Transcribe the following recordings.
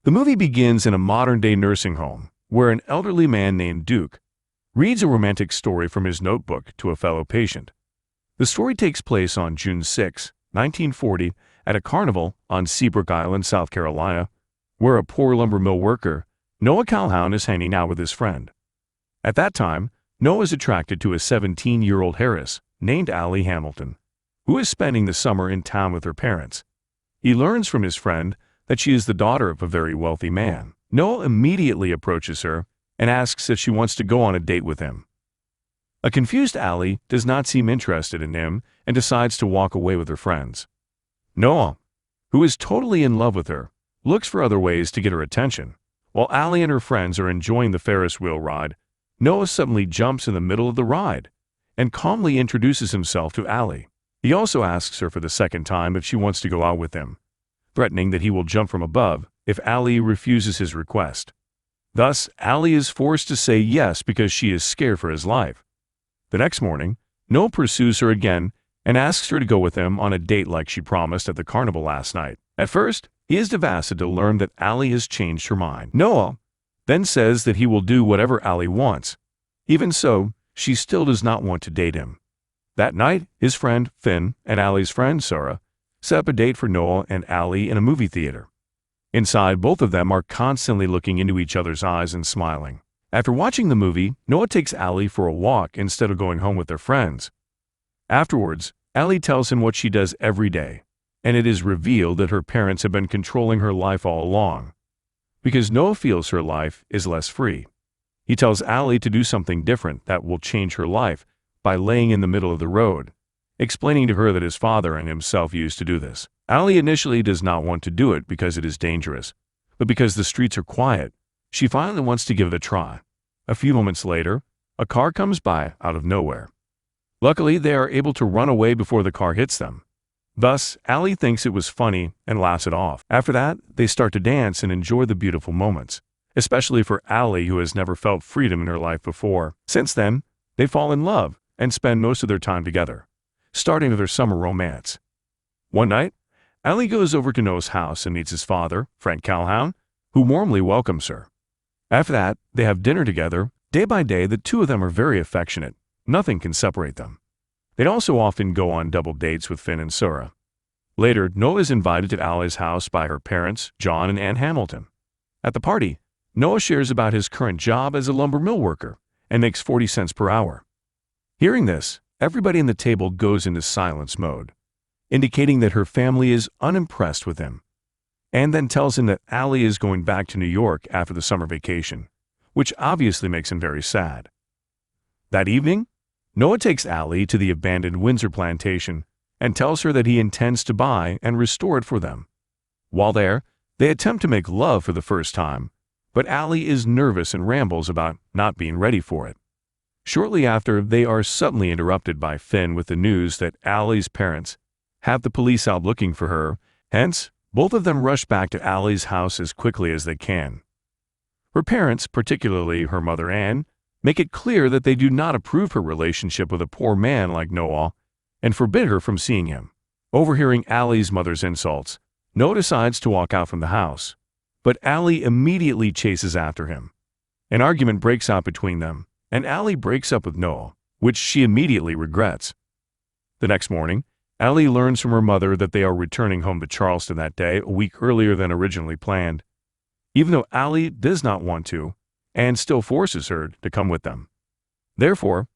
The movie begins in a modern-day nursing home where an elderly man named Duke reads a romantic story from his notebook to a fellow patient. The story takes place on June 6, 1940, at a carnival on Seabrook Island, South Carolina, where a poor lumber mill worker, Noah Calhoun, is hanging out with his friend. At that time, Noah is attracted to a 17-year-old heiress named Allie Hamilton, who is spending the summer in town with her parents. He learns from his friend that she is the daughter of a very wealthy man. Noah immediately approaches her and asks if she wants to go on a date with him. A confused Allie does not seem interested in him and decides to walk away with her friends. Noah, who is totally in love with her, looks for other ways to get her attention. While Allie and her friends are enjoying the Ferris wheel ride, Noah suddenly jumps in the middle of the ride and calmly introduces himself to Allie. He also asks her for the second time if she wants to go out with him, threatening that he will jump from above if Allie refuses his request. Thus, Allie is forced to say yes because she is scared for his life. The next morning, Noah pursues her again and asks her to go with him on a date like she promised at the carnival last night. At first, he is devastated to learn that Allie has changed her mind. Noah then says that he will do whatever Allie wants. Even so, she still does not want to date him. That night, his friend Finn and Allie's friend Sarah set up a date for Noah and Allie in a movie theater. Inside, both of them are constantly looking into each other's eyes and smiling. After watching the movie, Noah takes Allie for a walk instead of going home with their friends. Afterwards, Allie tells him what she does every day, and it is revealed that her parents have been controlling her life all along. Because Noah feels her life is less free, he tells Allie to do something different that will change her life by laying in the middle of the road, explaining to her that his father and himself used to do this. Allie initially does not want to do it because it is dangerous, but because the streets are quiet, she finally wants to give it a try. A few moments later, a car comes by out of nowhere. Luckily, they are able to run away before the car hits them. Thus, Allie thinks it was funny and laughs it off. After that, they start to dance and enjoy the beautiful moments, especially for Allie, who has never felt freedom in her life before. Since then, they fall in love and spend most of their time together, starting their summer romance. One night, Allie goes over to Noah's house and meets his father, Frank Calhoun, who warmly welcomes her. After that, they have dinner together. Day by day, the two of them are very affectionate. Nothing can separate them. They'd also often go on double dates with Finn and Sarah. Later, Noah is invited to Allie's house by her parents, John and Ann Hamilton. At the party, Noah shares about his current job as a lumber mill worker and makes 40 cents per hour. Hearing this, everybody in the table goes into silence mode, indicating that her family is unimpressed with him, and then tells him that Allie is going back to New York after the summer vacation, which obviously makes him very sad. That evening, Noah takes Allie to the abandoned Windsor plantation and tells her that he intends to buy and restore it for them. While there, they attempt to make love for the first time, but Allie is nervous and rambles about not being ready for it. Shortly after, they are suddenly interrupted by Finn with the news that Allie's parents have the police out looking for her. Hence, both of them rush back to Allie's house as quickly as they can. Her parents, particularly her mother Ann, make it clear that they do not approve her relationship with a poor man like Noah and forbid her from seeing him. Overhearing Allie's mother's insults, Noah decides to walk out from the house, but Allie immediately chases after him. An argument breaks out between them, and Allie breaks up with Noah, which she immediately regrets. The next morning, Allie learns from her mother that they are returning home to Charleston that day, a week earlier than originally planned. Even though Allie does not want to, Ann still forces her to come with them. Therefore,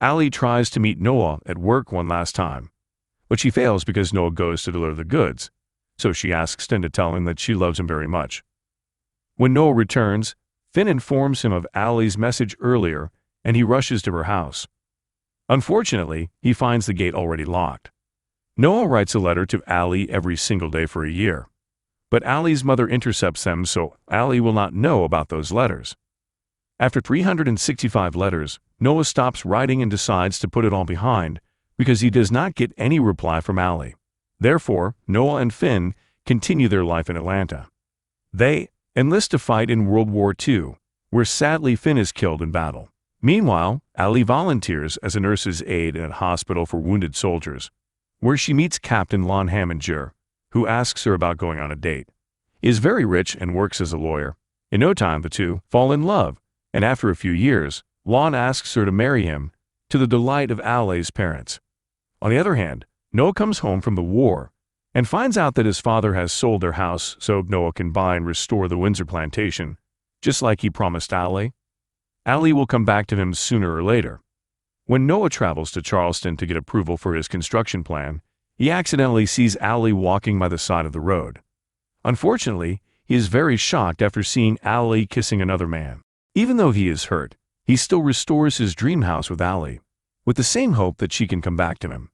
Allie tries to meet Noah at work one last time, but she fails because Noah goes to deliver the goods, so she asks Finn to tell him that she loves him very much. When Noah returns, Finn informs him of Allie's message earlier, and he rushes to her house. Unfortunately, he finds the gate already locked. Noah writes a letter to Allie every single day for a year, but Allie's mother intercepts them so Allie will not know about those letters. After 365 letters, Noah stops writing and decides to put it all behind because he does not get any reply from Allie. Therefore, Noah and Finn continue their life in Atlanta. They enlist to fight in World War II, where sadly Finn is killed in battle. Meanwhile, Allie volunteers as a nurse's aide in a hospital for wounded soldiers, where she meets Captain Lon Hamminger, who asks her about going on a date. He is very rich and works as a lawyer. In no time, the two fall in love, and after a few years, Lon asks her to marry him, to the delight of Allie's parents. On the other hand, Noah comes home from the war and finds out that his father has sold their house so Noah can buy and restore the Windsor plantation, just like he promised Allie. Allie will come back to him sooner or later. When Noah travels to Charleston to get approval for his construction plan, he accidentally sees Allie walking by the side of the road. Unfortunately, he is very shocked after seeing Allie kissing another man. Even though he is hurt, he still restores his dream house with Allie, with the same hope that she can come back to him.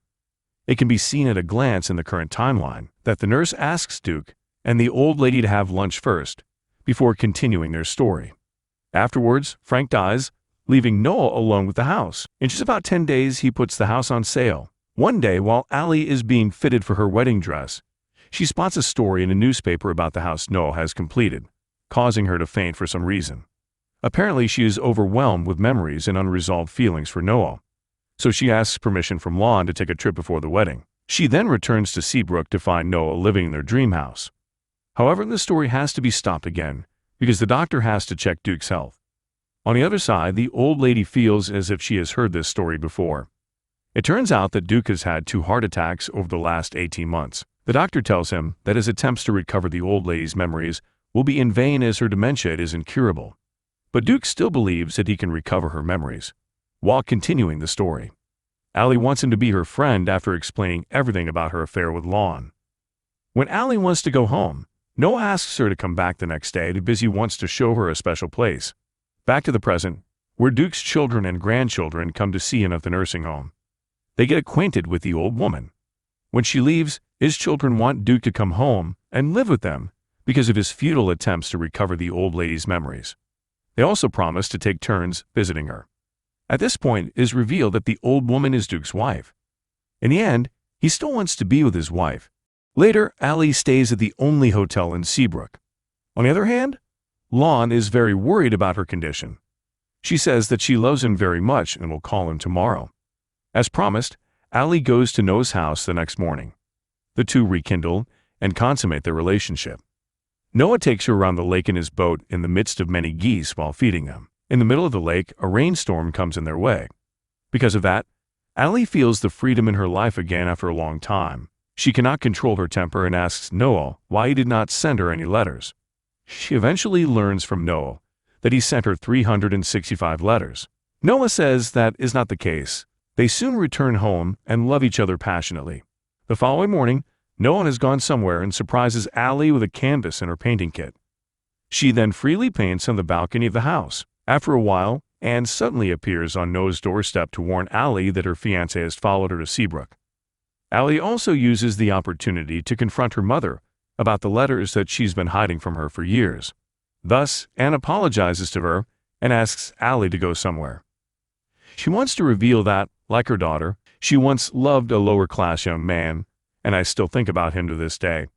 It can be seen at a glance in the current timeline that the nurse asks Duke and the old lady to have lunch first, before continuing their story. Afterwards, Frank dies, leaving Noah alone with the house. In just about 10 days, he puts the house on sale. One day, while Allie is being fitted for her wedding dress, she spots a story in a newspaper about the house Noah has completed, causing her to faint for some reason. Apparently, she is overwhelmed with memories and unresolved feelings for Noah, so she asks permission from Lon to take a trip before the wedding. She then returns to Seabrook to find Noah living in their dream house. However, the story has to be stopped again because the doctor has to check Duke's health. On the other side, the old lady feels as if she has heard this story before. It turns out that Duke has had 2 heart attacks over the last 18 months. The doctor tells him that his attempts to recover the old lady's memories will be in vain as her dementia is incurable. But Duke still believes that he can recover her memories, while continuing the story. Allie wants him to be her friend after explaining everything about her affair with Lon. When Allie wants to go home, Noah asks her to come back the next day because he wants to show her a special place. Back to the present, where Duke's children and grandchildren come to see him at the nursing home. They get acquainted with the old woman. When she leaves, his children want Duke to come home and live with them because of his futile attempts to recover the old lady's memories. They also promise to take turns visiting her. At this point, it is revealed that the old woman is Duke's wife. In the end, he still wants to be with his wife. Later, Allie stays at the only hotel in Seabrook. On the other hand, Lon is very worried about her condition. She says that she loves him very much and will call him tomorrow. As promised, Allie goes to Noah's house the next morning. The two rekindle and consummate their relationship. Noah takes her around the lake in his boat in the midst of many geese while feeding them. In the middle of the lake, a rainstorm comes in their way. Because of that, Allie feels the freedom in her life again after a long time. She cannot control her temper and asks Noah why he did not send her any letters. She eventually learns from Noah that he sent her 365 letters. Noah says that is not the case. They soon return home and love each other passionately. The following morning, Noah has gone somewhere and surprises Allie with a canvas and her painting kit. She then freely paints on the balcony of the house. After a while, Anne suddenly appears on Noah's doorstep to warn Allie that her fiancé has followed her to Seabrook. Allie also uses the opportunity to confront her mother about the letters that she's been hiding from her for years. Thus, Anne apologizes to her and asks Allie to go somewhere. She wants to reveal that, like her daughter, she once loved a lower-class young man, and I still think about him to this day.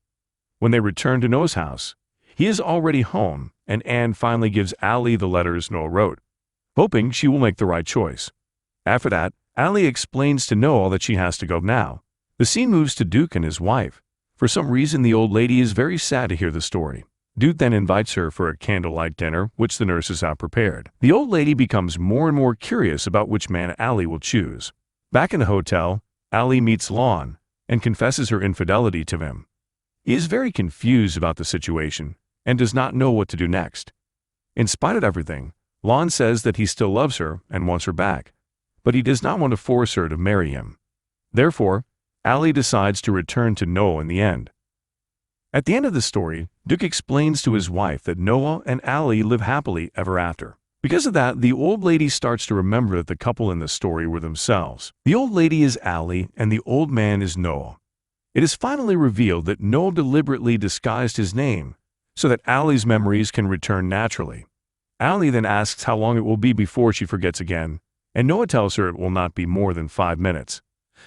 When they return to Noah's house, he is already home, and Anne finally gives Allie the letters Noah wrote, hoping she will make the right choice. After that, Allie explains to Noah that she has to go now. The scene moves to Duke and his wife. For some reason, the old lady is very sad to hear the story. Duke then invites her for a candlelight dinner, which the nurses have prepared. The old lady becomes more and more curious about which man Allie will choose. Back in the hotel, Allie meets Lon and confesses her infidelity to him. He is very confused about the situation and does not know what to do next. In spite of everything, Lon says that he still loves her and wants her back, but he does not want to force her to marry him. Therefore, Allie decides to return to Noah in the end. At the end of the story, Duke explains to his wife that Noah and Allie live happily ever after. Because of that, the old lady starts to remember that the couple in the story were themselves. The old lady is Allie and the old man is Noah. It is finally revealed that Noah deliberately disguised his name so that Allie's memories can return naturally. Allie then asks how long it will be before she forgets again, and Noah tells her it will not be more than 5 minutes.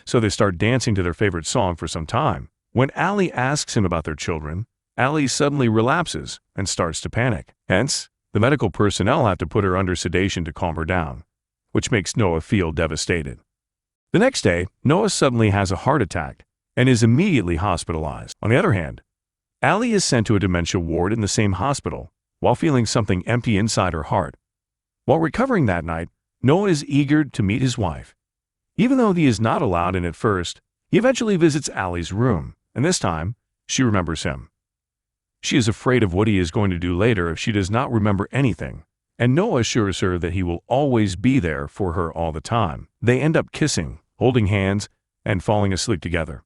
So they start dancing to their favorite song for some time. When Allie asks him about their children, Allie suddenly relapses and starts to panic. Hence, the medical personnel have to put her under sedation to calm her down, which makes Noah feel devastated. The next day, Noah suddenly has a heart attack and is immediately hospitalized. On the other hand, Allie is sent to a dementia ward in the same hospital, while feeling something empty inside her heart. While recovering that night, Noah is eager to meet his wife. Even though he is not allowed in at first, he eventually visits Allie's room, and this time, she remembers him. She is afraid of what he is going to do later if she does not remember anything, and Noah assures her that he will always be there for her all the time. They end up kissing, holding hands, and falling asleep together.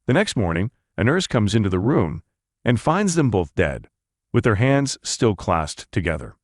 The next morning, a nurse comes into the room and finds them both dead, with their hands still clasped together.